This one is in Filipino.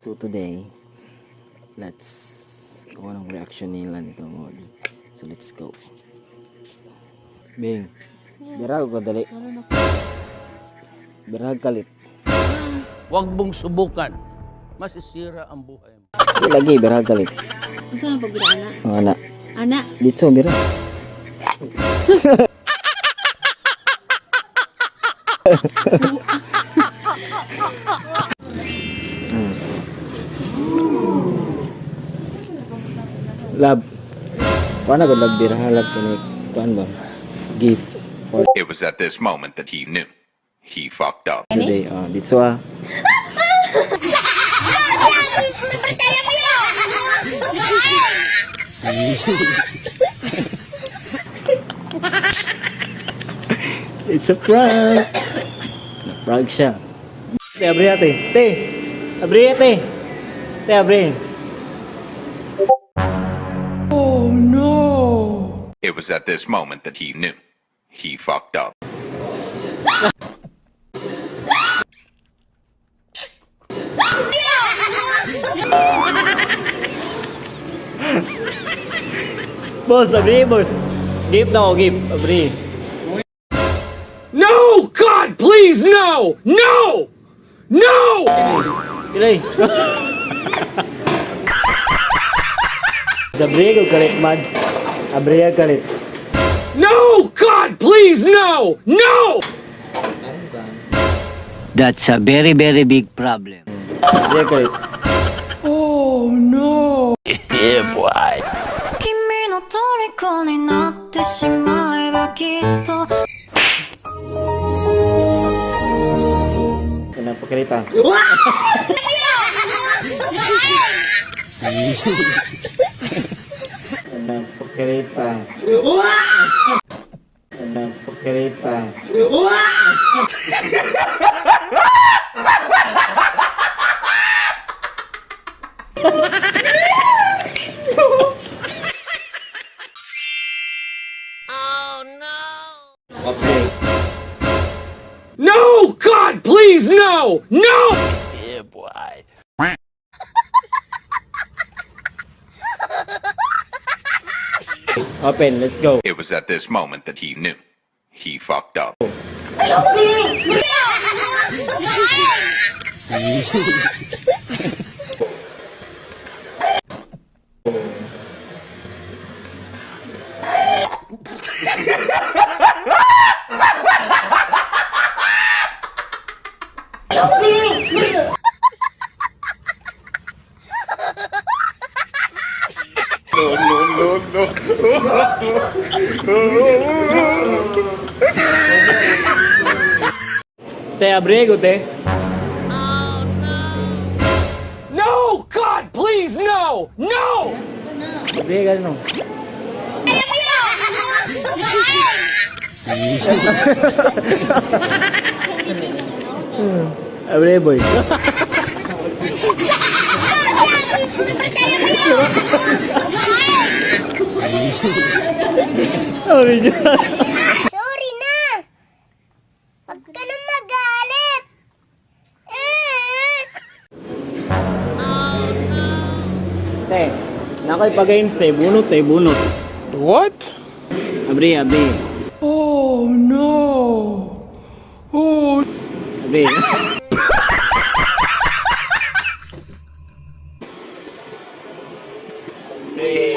So today, let's kung anong reaction nila nito Modi. So let's go. Bing, birag ko dali. Birag kalit. Huwag mong subukan. Masisira ang buhay mo. Di lagi, birag kalit. Ang saan ang pagbida, anak? O ana, Anak, dito birag. Lab. Kuan na gud birhalag kini kuan ba? Gift for It was at this moment that he knew. He fucked up. today. Dito It's a prank. Prank siya. Te, abri ate. Te. Abri ate. Te, abri. It was at this moment that he knew. He fucked up. Boss, abri, boss. Gift na ako, gift. Abri. No! God, please, no! No! No! Pilay. Abri ko kalit, Mads. Abri ka kalit. No! God, please, no! No! That's a very, very big problem. Abri ka kalit. 君の虜になってしまえばきっと Pinapakilita. Pinapakilita. Pinapakilita. Okay. No! God, please, no! No! Open, let's go. It was at this moment that he knew. He fucked up. Te, abrigo, te. No! God, please, no! No! Abrigo, no. Abre, boy. Sorry na! Huwag ka nang magalit! Te, nakoy pa-games, te. Bunot, te. Bunot. What? Abri, abri. Oh, no! Oh, Abri. Abri.